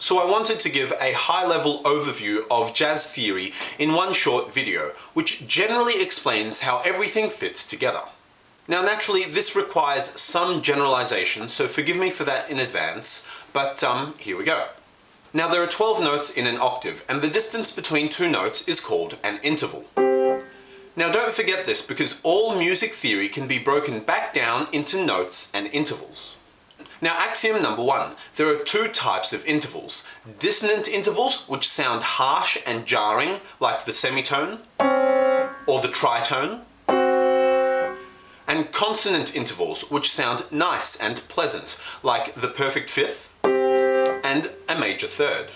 So I wanted to give a high-level overview of jazz theory in one short video, which generally explains how everything fits together. Now naturally, this requires some generalization, so forgive me for that in advance, but here we go. Now there are 12 notes in an octave, and the distance between two notes is called an interval. Now don't forget this, because all music theory can be broken back down into notes and intervals. Now axiom number one, there are two types of intervals. Dissonant intervals, which sound harsh and jarring, like the semitone or the tritone, and consonant intervals, which sound nice and pleasant, like the perfect fifth and a major third.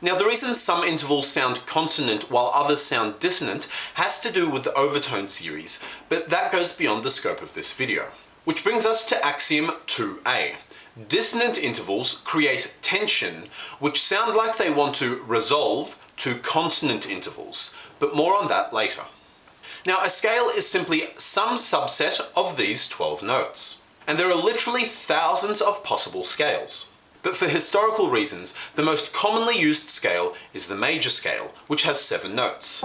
Now the reason some intervals sound consonant while others sound dissonant has to do with the overtone series, but that goes beyond the scope of this video. Which brings us to axiom 2a. Dissonant intervals create tension, which sound like they want to resolve to consonant intervals, but more on that later. Now a scale is simply some subset of these 12 notes, and there are literally thousands of possible scales. But for historical reasons, the most commonly used scale is the major scale, which has 7 notes.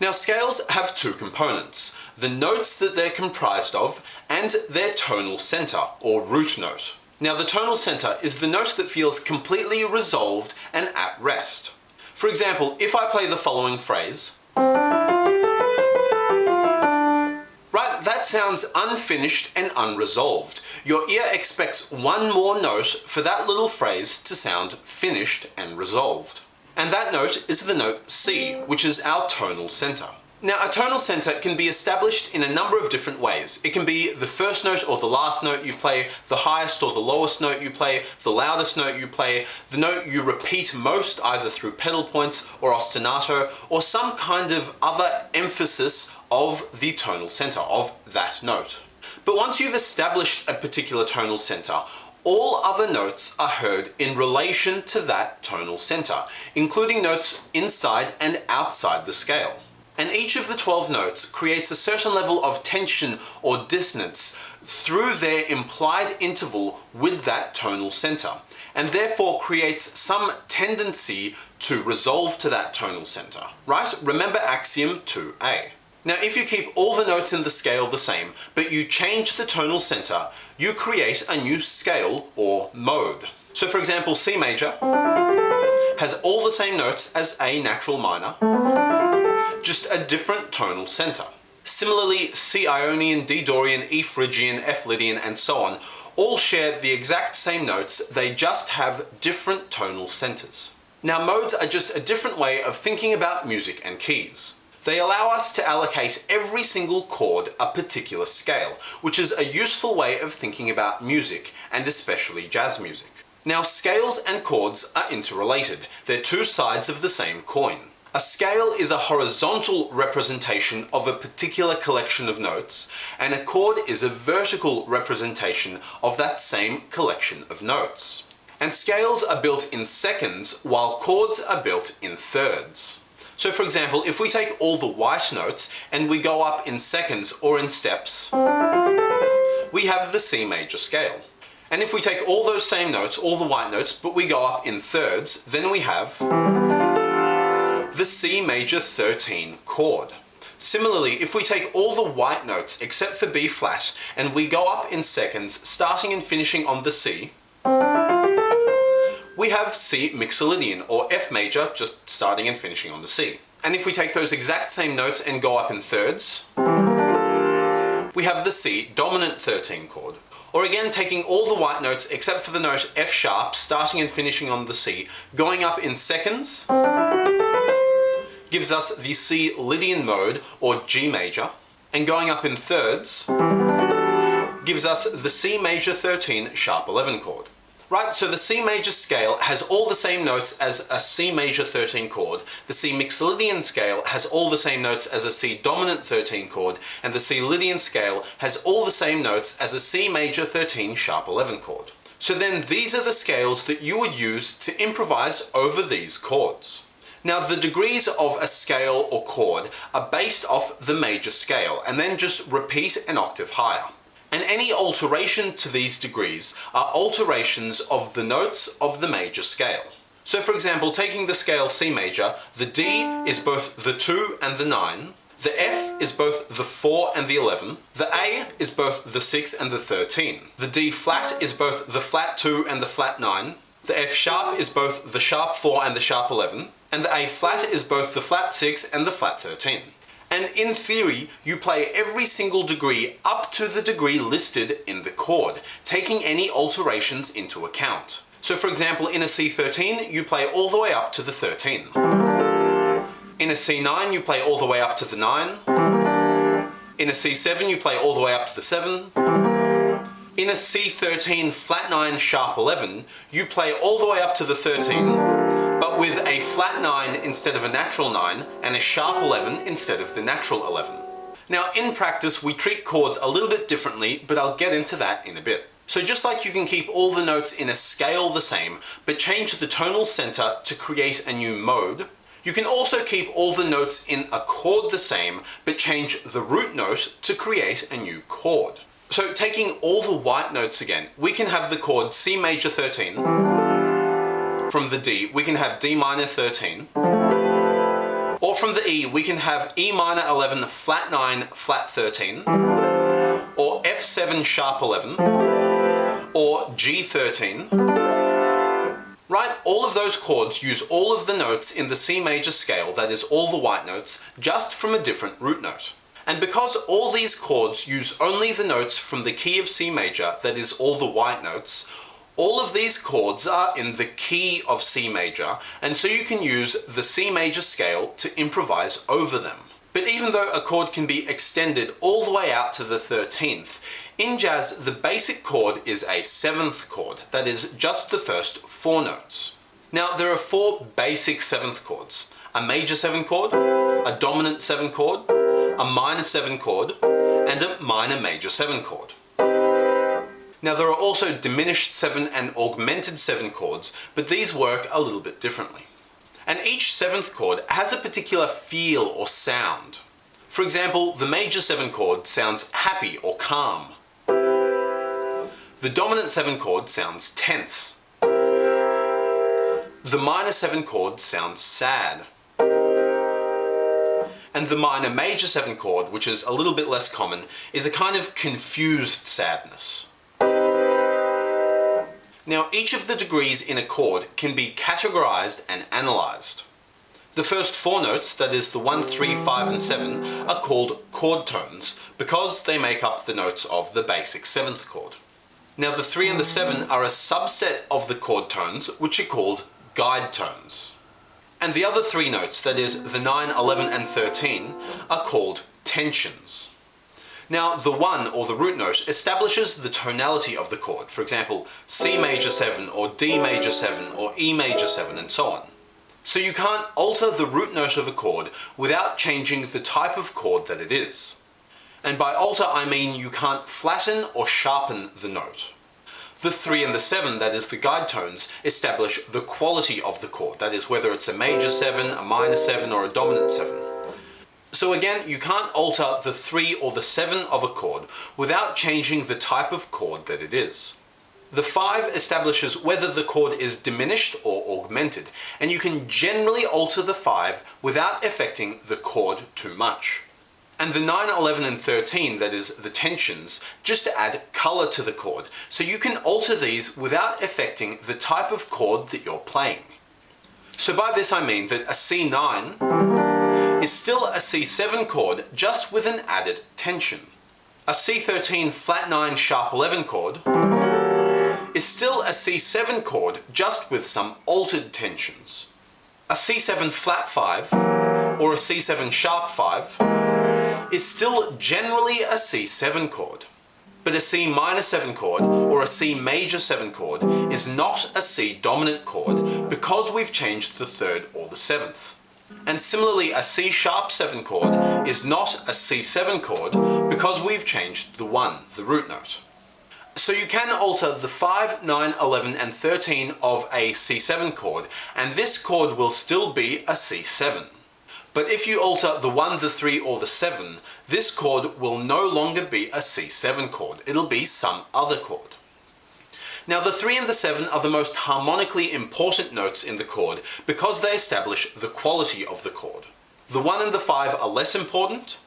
Now scales have two components, the notes that they're comprised of and their tonal centre, or root note. Now the tonal centre is the note that feels completely resolved and at rest. For example, if I play the following phrase, right, that sounds unfinished and unresolved. Your ear expects one more note for that little phrase to sound finished and resolved. And that note is the note C, which is our tonal centre. Now a tonal centre can be established in a number of different ways. It can be the first note or the last note you play, the highest or the lowest note you play, the loudest note you play, the note you repeat most either through pedal points or ostinato, or some kind of other emphasis of the tonal centre, of that note. But once you've established a particular tonal centre, all other notes are heard in relation to that tonal centre, including notes inside and outside the scale. And each of the 12 notes creates a certain level of tension or dissonance through their implied interval with that tonal centre, and therefore creates some tendency to resolve to that tonal centre, right? Remember axiom 2a. Now if you keep all the notes in the scale the same, but you change the tonal centre, you create a new scale or mode. So for example, C major has all the same notes as A natural minor, just a different tonal centre. Similarly, C Ionian, D Dorian, E Phrygian, F Lydian, and so on all share the exact same notes, they just have different tonal centres. Now modes are just a different way of thinking about music and keys. They allow us to allocate every single chord a particular scale, which is a useful way of thinking about music, and especially jazz music. Now scales and chords are interrelated. They're two sides of the same coin. A scale is a horizontal representation of a particular collection of notes, and a chord is a vertical representation of that same collection of notes. And scales are built in seconds, while chords are built in thirds. So for example, if we take all the white notes and we go up in seconds or in steps, we have the C major scale. And if we take all those same notes, all the white notes, but we go up in thirds, then we have the C major 13 chord. Similarly, if we take all the white notes except for B flat and we go up in seconds, starting and finishing on the C, we have C mixolydian, or F major, just starting and finishing on the C. And if we take those exact same notes and go up in thirds, we have the C dominant 13 chord. Or again, taking all the white notes except for the note F sharp, starting and finishing on the C, going up in seconds, gives us the C Lydian mode, or G major, and going up in thirds gives us the C major 13 sharp 11 chord. Right, so the C major scale has all the same notes as a C major 13 chord, the C mixolydian scale has all the same notes as a C dominant 13 chord, and the C Lydian scale has all the same notes as a C major 13 sharp 11 chord. So then these are the scales that you would use to improvise over these chords. Now the degrees of a scale or chord are based off the major scale and then just repeat an octave higher. And any alteration to these degrees are alterations of the notes of the major scale. So for example, taking the scale C major, the D is both the 2 and the 9, the F is both the 4 and the 11, the A is both the 6 and the 13, the D flat is both the flat 2 and the flat 9, the F sharp is both the sharp 4 and the sharp 11, and the A flat is both the flat 6 and the flat 13. And in theory, you play every single degree up to the degree listed in the chord, taking any alterations into account. So for example, in a C13, you play all the way up to the 13. In a C9, you play all the way up to the 9. In a C7, you play all the way up to the 7. In a C13 flat 9 sharp 11, you play all the way up to the 13, but with a flat 9 instead of a natural 9, and a sharp 11 instead of the natural 11. Now in practice, we treat chords a little bit differently, but I'll get into that in a bit. So just like you can keep all the notes in a scale the same, but change the tonal center to create a new mode, you can also keep all the notes in a chord the same, but change the root note to create a new chord. So taking all the white notes again, we can have the chord C major 13. From the D, we can have D minor 13. Or from the E, we can have E minor 11 flat 9 flat 13. Or F7 sharp 11. Or G13. Right, all of those chords use all of the notes in the C major scale, that is all the white notes, just from a different root note. And because all these chords use only the notes from the key of C major, that is all the white notes, all of these chords are in the key of C major, and so you can use the C major scale to improvise over them. But even though a chord can be extended all the way out to the 13th, in jazz the basic chord is a 7th chord, that is just the first 4 notes. Now there are 4 basic 7th chords: a major 7 chord, a dominant 7 chord, a minor 7 chord, and a minor major 7 chord. Now there are also diminished 7 and augmented 7 chords, but these work a little bit differently. And each 7th chord has a particular feel or sound. For example, the major 7 chord sounds happy or calm. The dominant 7 chord sounds tense. The minor 7 chord sounds sad. And the minor major 7 chord, which is a little bit less common, is a kind of confused sadness. Now each of the degrees in a chord can be categorized and analyzed. The first 4 notes, that is the 1, 3, 5 and 7, are called chord tones because they make up the notes of the basic 7th chord. Now the 3 and the 7 are a subset of the chord tones, which are called guide tones. And the other 3 notes, that is the 9, 11 and 13, are called tensions. Now the 1, or the root note, establishes the tonality of the chord, for example C major 7 or D major 7 or E major 7 and so on. So you can't alter the root note of a chord without changing the type of chord that it is. And by alter I mean you can't flatten or sharpen the note. The 3 and the 7, that is the guide tones, establish the quality of the chord, that is whether it's a major 7, a minor 7 or a dominant 7. So again, you can't alter the 3 or the 7 of a chord without changing the type of chord that it is. The 5 establishes whether the chord is diminished or augmented, and you can generally alter the 5 without affecting the chord too much. And the 9, 11 and 13, that is the tensions, just add color to the chord, so you can alter these without affecting the type of chord that you're playing. So by this I mean that a C9 is still a C7 chord, just with an added tension. A C13 flat 9 sharp 11 chord is still a C7 chord, just with some altered tensions. A C7 flat 5 or a C7 sharp 5 is still generally a C7 chord. But a C minor 7 chord or a C major 7 chord is not a C dominant chord because we've changed the 3rd or the 7th. And similarly, a C sharp 7 chord is not a C7 chord because we've changed the 1, the root note. So you can alter the 5, 9, 11 and 13 of a C7 chord, and this chord will still be a C7. But if you alter the 1, the 3, or the 7, this chord will no longer be a C7 chord. It'll be some other chord. Now the 3 and the 7 are the most harmonically important notes in the chord because they establish the quality of the chord. The 1 and the 5 are less important,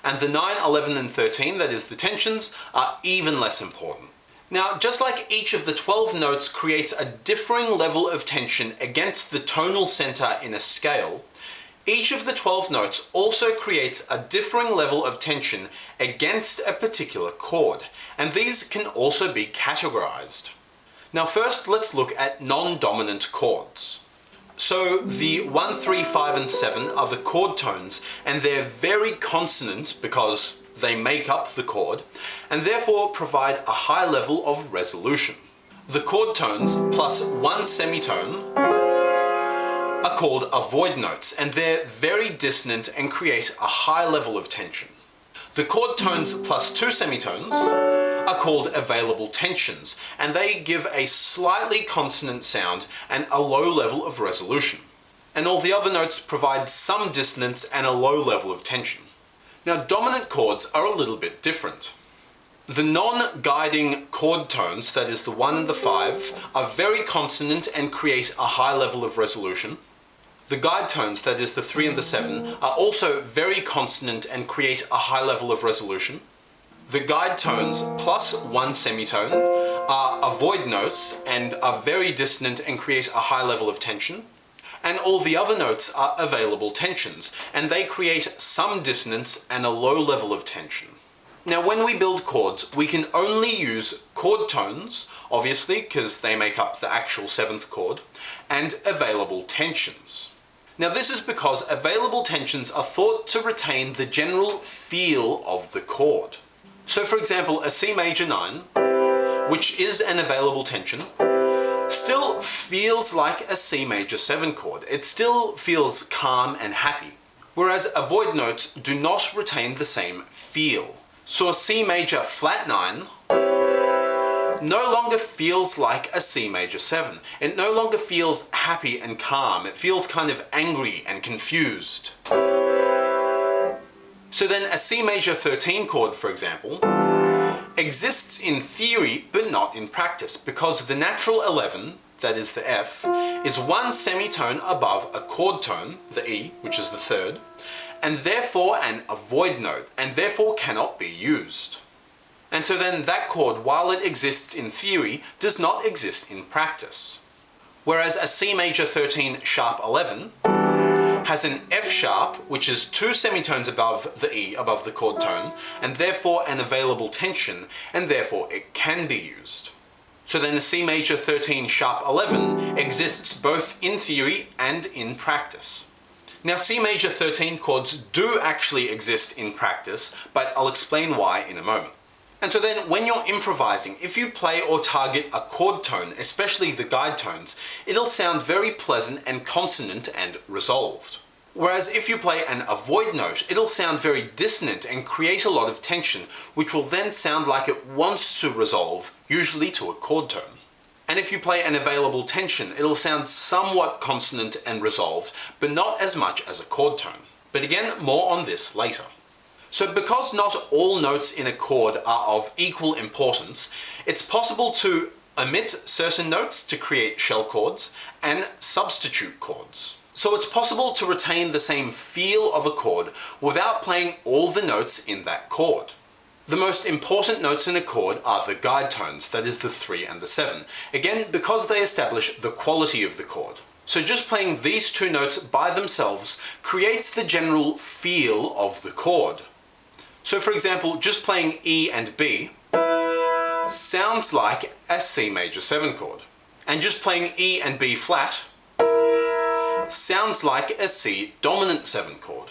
and the 9, 11, and 13, that is the tensions, are even less important. Now, just like each of the 12 notes creates a differing level of tension against the tonal center in a scale, each of the 12 notes also creates a differing level of tension against a particular chord, and these can also be categorized. Now first, let's look at non-dominant chords. So the 1, 3, 5, and 7 are the chord tones, and they're very consonant because they make up the chord, and therefore provide a high level of resolution. The chord tones plus one semitone are called avoid notes, and they're very dissonant and create a high level of tension. The chord tones plus two semitones are called available tensions, and they give a slightly consonant sound and a low level of resolution. And all the other notes provide some dissonance and a low level of tension. Now, dominant chords are a little bit different. The non-guiding chord tones, that is the 1 and the 5, are very consonant and create a high level of resolution. The guide tones, that is the 3 and the 7, are also very consonant and create a high level of resolution. The guide tones plus one semitone are avoid notes and are very dissonant and create a high level of tension. And all the other notes are available tensions, and they create some dissonance and a low level of tension. Now, when we build chords, we can only use chord tones, obviously, because they make up the actual 7th chord, and available tensions. Now, this is because available tensions are thought to retain the general feel of the chord. So, for example, a C major 9, which is an available tension, still feels like a C major 7 chord. It still feels calm and happy, whereas avoid notes do not retain the same feel. So a C major flat 9 no longer feels like a C major 7. It no longer feels happy and calm. It feels kind of angry and confused. So then a C major 13 chord, for example, exists in theory but not in practice because the natural 11, that is the F, is one semitone above a chord tone, the E, which is the 3rd, and therefore an avoid note, and therefore cannot be used. And so then that chord, while it exists in theory, does not exist in practice. Whereas a C major 13 sharp 11 has an F sharp, which is two semitones above the E, above the chord tone, and therefore an available tension, and therefore it can be used. So then a C major 13 sharp 11 exists both in theory and in practice. Now, C major 13 chords do actually exist in practice, but I'll explain why in a moment. And so then when you're improvising, if you play or target a chord tone, especially the guide tones, it'll sound very pleasant and consonant and resolved. Whereas if you play an avoid note, it'll sound very dissonant and create a lot of tension, which will then sound like it wants to resolve, usually to a chord tone. And if you play an available tension, it'll sound somewhat consonant and resolved, but not as much as a chord tone. But again, more on this later. So because not all notes in a chord are of equal importance, it's possible to omit certain notes to create shell chords and substitute chords. So it's possible to retain the same feel of a chord without playing all the notes in that chord. The most important notes in a chord are the guide tones, that is the 3 and the 7, again because they establish the quality of the chord. So just playing these two notes by themselves creates the general feel of the chord. So for example, just playing E and B sounds like a C major 7 chord. And just playing E and B flat sounds like a C dominant 7 chord.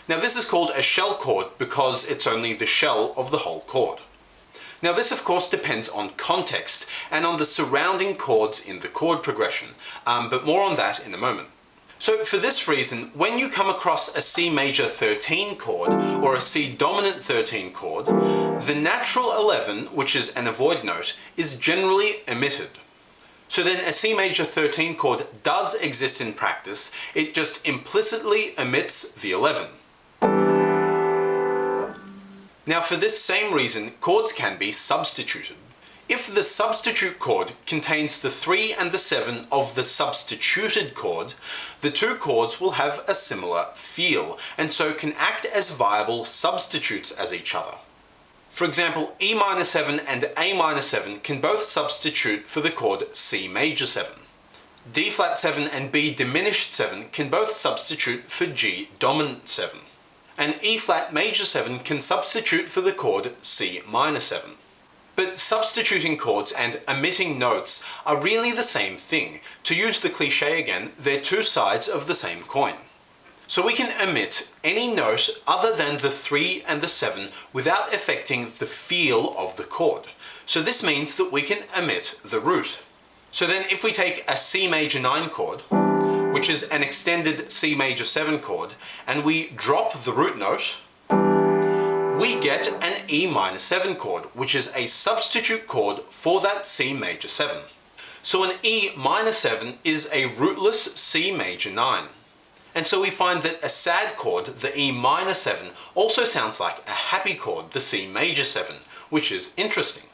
Now this is called a shell chord because it's only the shell of the whole chord. Now this of course depends on context and on the surrounding chords in the chord progression, but more on that in a moment. So for this reason, when you come across a C major 13 chord or a C dominant 13 chord, the natural 11, which is an avoid note, is generally omitted. So then a C major 13 chord does exist in practice, it just implicitly omits the 11. Now for this same reason, chords can be substituted. If the substitute chord contains the 3 and the 7 of the substituted chord, the two chords will have a similar feel, and so can act as viable substitutes as each other. For example, E minor 7 and A minor 7 can both substitute for the chord C major 7. D flat 7 and B diminished 7 can both substitute for G dominant 7. And E flat major 7 can substitute for the chord C minor 7. But substituting chords and omitting notes are really the same thing. To use the cliche again, they're two sides of the same coin. So we can omit any note other than the 3 and the 7 without affecting the feel of the chord. So this means that we can omit the root. So then if we take a C major 9 chord, which is an extended C major 7 chord, and we drop the root note, we get an E minor 7 chord, which is a substitute chord for that C major 7. So an E minor 7 is a rootless C major 9. And so we find that a sad chord, the E minor 7, also sounds like a happy chord, the C major 7, which is interesting.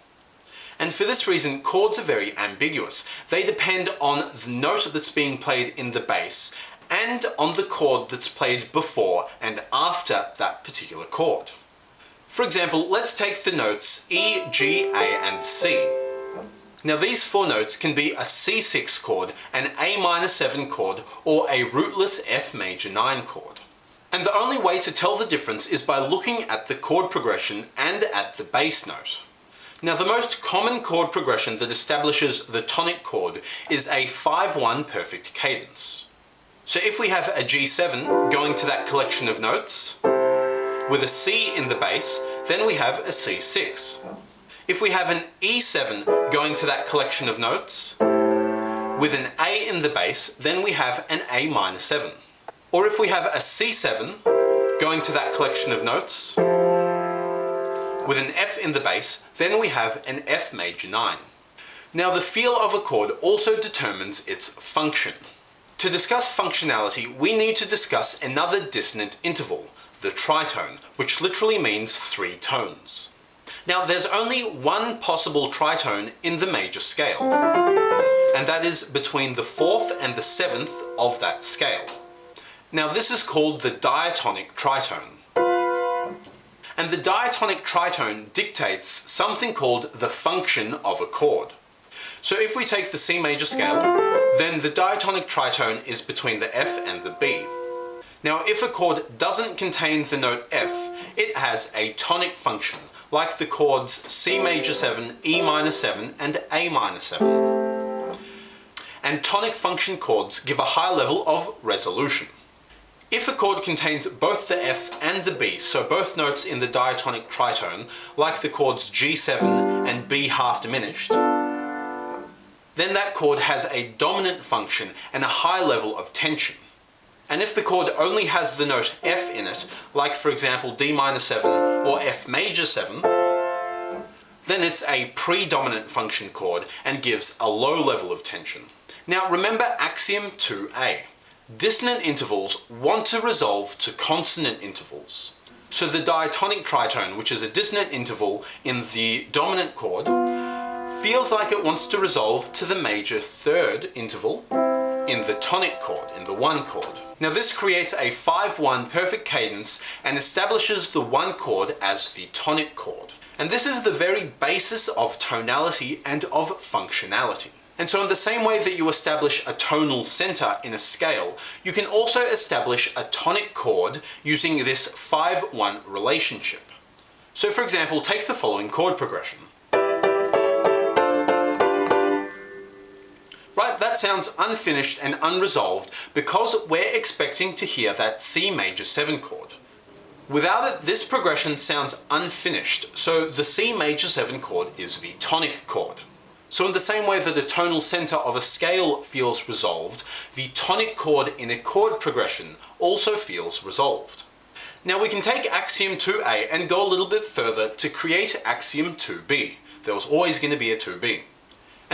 And for this reason, chords are very ambiguous. They depend on the note that's being played in the bass and on the chord that's played before and after that particular chord. For example, let's take the notes E, G, A, and C. Now these four notes can be a C6 chord, an A minor 7 chord, or a rootless F major 9 chord. And the only way to tell the difference is by looking at the chord progression and at the bass note. Now the most common chord progression that establishes the tonic chord is a 5-1 perfect cadence. So if we have a G7 going to that collection of notes, with a C in the bass, then we have a C6. If we have an E7 going to that collection of notes, with an A in the bass, then we have an A minor 7. Or if we have a C7 going to that collection of notes, with an F in the bass, then we have an F major 9. Now the feel of a chord also determines its function. To discuss functionality, we need to discuss another dissonant interval, the tritone, which literally means 3 tones. Now there's only one possible tritone in the major scale, and that is between the 4th and the 7th of that scale. Now this is called the diatonic tritone. And the diatonic tritone dictates something called the function of a chord. So if we take the C major scale, then the diatonic tritone is between the F and the B. Now if a chord doesn't contain the note F, it has a tonic function, like the chords C major 7, E minor 7, and A minor 7. And tonic function chords give a high level of resolution. If a chord contains both the F and the B, so both notes in the diatonic tritone, like the chords G7 and B half diminished, then that chord has a dominant function and a high level of tension. And if the chord only has the note F in it, like for example D minor 7 or F major 7, then it's a predominant function chord and gives a low level of tension. Now remember axiom 2a. Dissonant intervals want to resolve to consonant intervals. So the diatonic tritone, which is a dissonant interval in the dominant chord, feels like it wants to resolve to the major third interval in the tonic chord, in the 1 chord. Now this creates a 5-1 perfect cadence and establishes the 1 chord as the tonic chord. And this is the very basis of tonality and of functionality. And so in the same way that you establish a tonal center in a scale, you can also establish a tonic chord using this 5-1 relationship. So for example, take the following chord progression. Right, that sounds unfinished and unresolved because we're expecting to hear that C major 7 chord. Without it, this progression sounds unfinished, so the C major 7 chord is the tonic chord. So in the same way that the tonal center of a scale feels resolved, the tonic chord in a chord progression also feels resolved. Now we can take axiom 2a and go a little bit further to create axiom 2b. There was always going to be a 2b.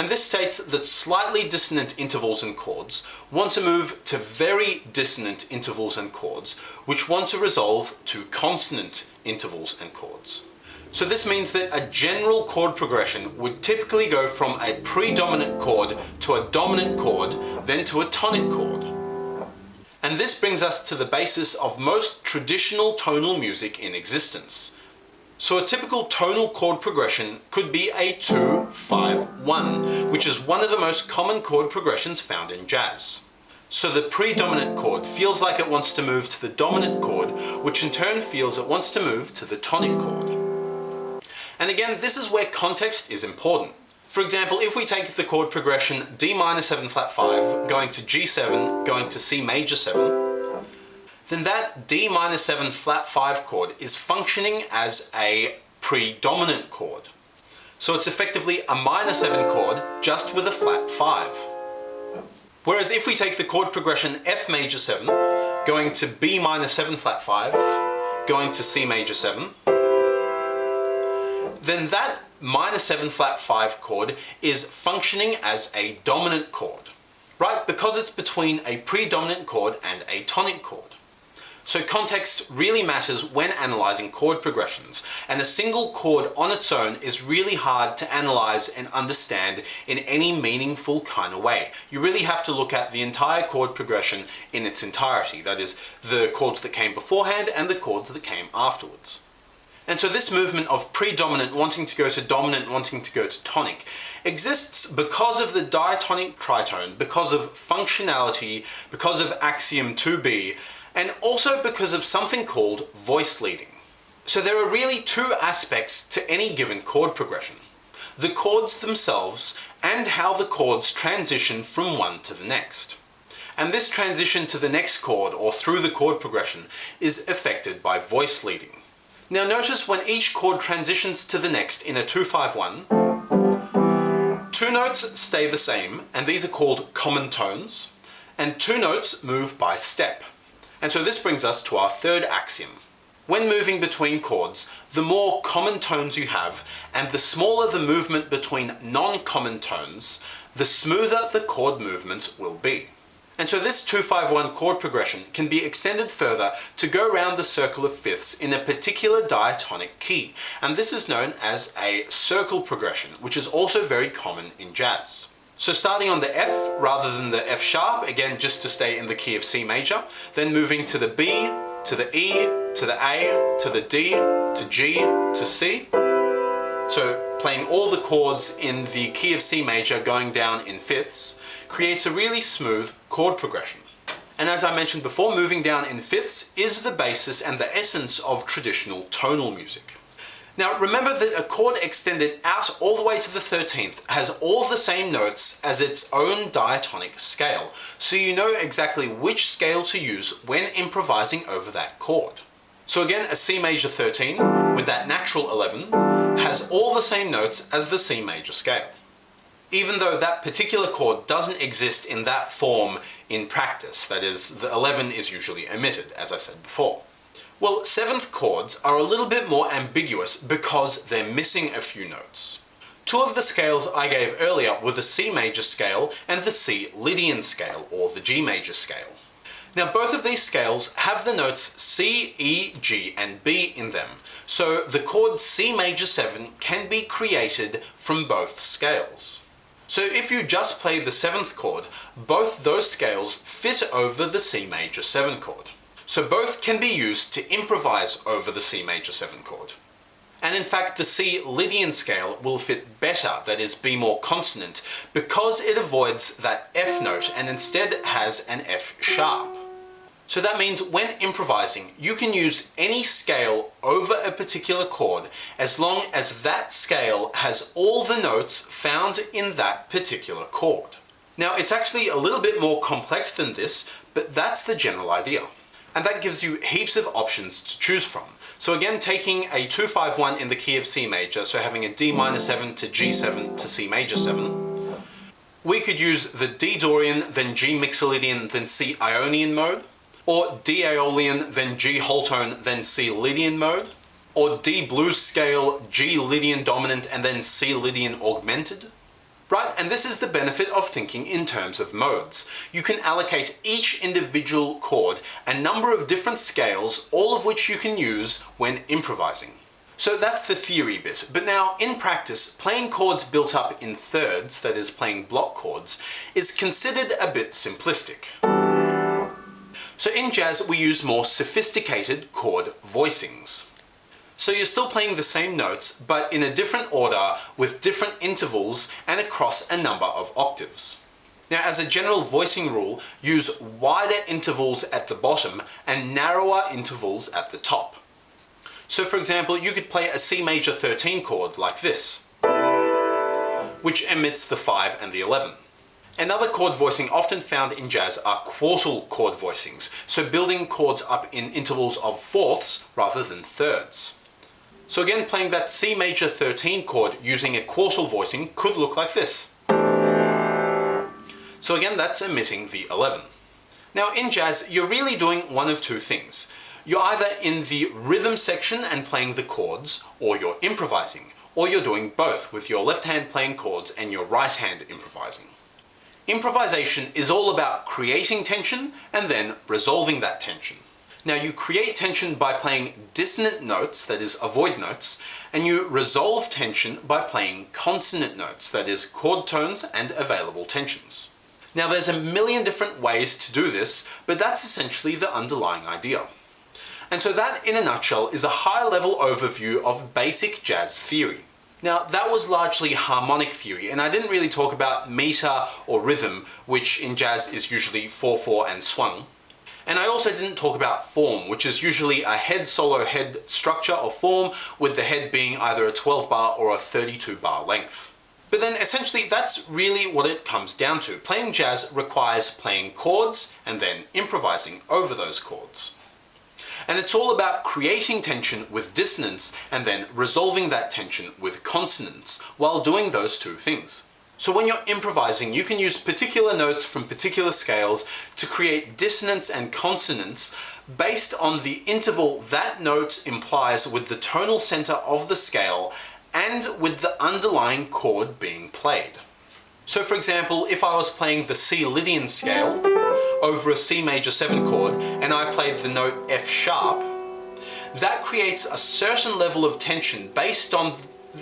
And this states that slightly dissonant intervals and chords want to move to very dissonant intervals and chords, which want to resolve to consonant intervals and chords. So this means that a general chord progression would typically go from a predominant chord to a dominant chord, then to a tonic chord. And this brings us to the basis of most traditional tonal music in existence. So a typical tonal chord progression could be a 2-5-1, which is one of the most common chord progressions found in jazz. So the predominant chord feels like it wants to move to the dominant chord, which in turn feels it wants to move to the tonic chord. And again, this is where context is important. For example, if we take the chord progression D minor 7 flat 5, going to G7, going to C major 7, then that D minor 7 flat 5 chord is functioning as a predominant chord. So it's effectively a minor 7 chord just with a flat 5. Whereas if we take the chord progression F major 7, going to B minor 7 flat 5, going to C major 7, then that minor 7 flat 5 chord is functioning as a dominant chord, right? Because it's between a predominant chord and a tonic chord. So context really matters when analyzing chord progressions, and a single chord on its own is really hard to analyze and understand in any meaningful kind of way. You really have to look at the entire chord progression in its entirety, that is, the chords that came beforehand and the chords that came afterwards. And so this movement of predominant wanting to go to dominant, wanting to go to tonic, exists because of the diatonic tritone, because of functionality, because of axiom 2b, and also because of something called voice leading. So there are really two aspects to any given chord progression: the chords themselves and how the chords transition from one to the next. And this transition to the next chord or through the chord progression is affected by voice leading. Now notice when each chord transitions to the next in a 2-5-1, two notes stay the same, and these are called common tones, and two notes move by step. And so this brings us to our third axiom. When moving between chords, the more common tones you have, and the smaller the movement between non-common tones, the smoother the chord movement will be. And so this 2-5-1 chord progression can be extended further to go around the circle of fifths in a particular diatonic key, and this is known as a circle progression, which is also very common in jazz. So starting on the F rather than the F sharp, again just to stay in the key of C major, then moving to the B, to the E, to the A, to the D, to G, to C. So playing all the chords in the key of C major going down in fifths creates a really smooth chord progression. And as I mentioned before, moving down in fifths is the basis and the essence of traditional tonal music. Now remember that a chord extended out all the way to the 13th has all the same notes as its own diatonic scale, so you know exactly which scale to use when improvising over that chord. So again, a C major 13 with that natural 11 has all the same notes as the C major scale, even though that particular chord doesn't exist in that form in practice. That is, the 11 is usually omitted, as I said before. Well, seventh chords are a little bit more ambiguous because they're missing a few notes. Two of the scales I gave earlier were the C major scale and the C Lydian scale, or the G major scale. Now both of these scales have the notes C, E, G and B in them, so the chord C major 7 can be created from both scales. So if you just play the 7th chord, both those scales fit over the C major 7 chord. So both can be used to improvise over the C major 7 chord. And in fact, the C Lydian scale will fit better, that is, be more consonant, because it avoids that F note and instead has an F sharp. So that means when improvising, you can use any scale over a particular chord as long as that scale has all the notes found in that particular chord. Now, it's actually a little bit more complex than this, but that's the general idea. And that gives you heaps of options to choose from. So again, taking a 2-5-1 in the key of C major, so having a D minor 7 to G7 to C major 7, we could use the D Dorian, then G Mixolydian, then C Ionian mode, or D Aeolian, then G whole tone, then C Lydian mode, or D blues scale, G Lydian dominant, and then C Lydian augmented, Right, and this is the benefit of thinking in terms of modes. You can allocate each individual chord a number of different scales, all of which you can use when improvising. So that's the theory bit, but now in practice, playing chords built up in thirds, that is playing block chords, is considered a bit simplistic. So in jazz, we use more sophisticated chord voicings. So you're still playing the same notes, but in a different order with different intervals and across a number of octaves. Now, as a general voicing rule, use wider intervals at the bottom and narrower intervals at the top. So for example, you could play a C major 13 chord like this, which emits the 5 and the 11. Another chord voicing often found in jazz are quartal chord voicings, so building chords up in intervals of fourths rather than thirds. So again, playing that C major 13 chord using a quartal voicing could look like this. So again, that's emitting the 11. Now in jazz, you're really doing one of two things. You're either in the rhythm section and playing the chords, or you're improvising, or you're doing both with your left hand playing chords and your right hand improvising. Improvisation is all about creating tension and then resolving that tension. Now you create tension by playing dissonant notes, that is avoid notes, and you resolve tension by playing consonant notes, that is chord tones and available tensions. Now there's a million different ways to do this, but that's essentially the underlying idea. And so that, in a nutshell, is a high-level overview of basic jazz theory. Now, that was largely harmonic theory, and I didn't really talk about meter or rhythm, which in jazz is usually 4/4 and swung. And I also didn't talk about form, which is usually a head solo head structure or form, with the head being either a 12-bar or a 32-bar length. But then essentially that's really what it comes down to. Playing jazz requires playing chords and then improvising over those chords. And it's all about creating tension with dissonance and then resolving that tension with consonance while doing those two things. So when you're improvising, you can use particular notes from particular scales to create dissonance and consonance based on the interval that note implies with the tonal center of the scale and with the underlying chord being played. So for example, if I was playing the C Lydian scale over a C major 7 chord and I played the note F sharp, that creates a certain level of tension based on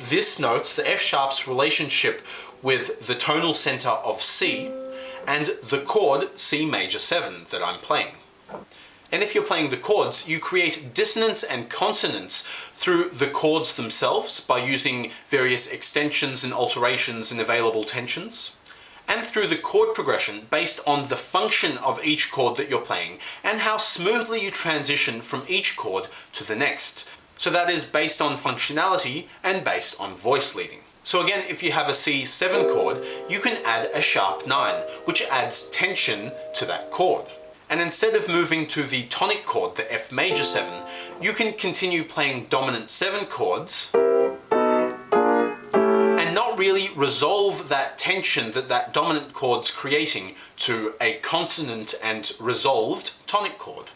this note, the F sharp's relationship with the tonal center of C and the chord C major 7 that I'm playing. And if you're playing the chords, you create dissonance and consonance through the chords themselves by using various extensions and alterations and available tensions, and through the chord progression based on the function of each chord that you're playing and how smoothly you transition from each chord to the next. So that is based on functionality and based on voice leading. So again, if you have a C7 chord, you can add a sharp 9, which adds tension to that chord. And instead of moving to the tonic chord, the F major 7, you can continue playing dominant 7 chords and not really resolve that tension that that dominant chord's creating to a consonant and resolved tonic chord.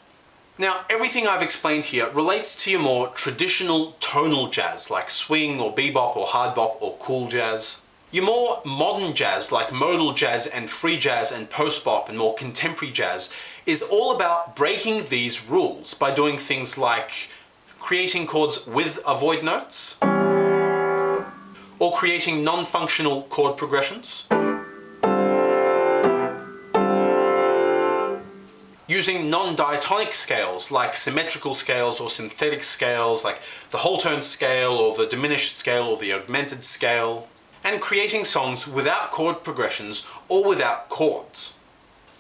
Now, everything I've explained here relates to your more traditional tonal jazz like swing or bebop or hard bop or cool jazz. Your more modern jazz like modal jazz and free jazz and post-bop and more contemporary jazz is all about breaking these rules by doing things like creating chords with avoid notes or creating non-functional chord progressions, using non-diatonic scales like symmetrical scales or synthetic scales like the whole tone scale or the diminished scale or the augmented scale, and creating songs without chord progressions or without chords.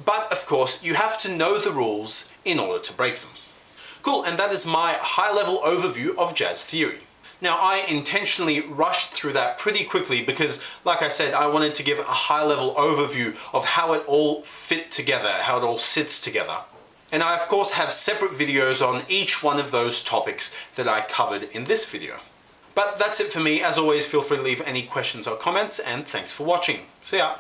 But of course, you have to know the rules in order to break them. Cool, and that is my high-level overview of jazz theory. Now, I intentionally rushed through that pretty quickly because, like I said, I wanted to give a high-level overview of how it all fit together, how it all sits together. And I, of course, have separate videos on each one of those topics that I covered in this video. But that's it for me. As always, feel free to leave any questions or comments, and thanks for watching. See ya!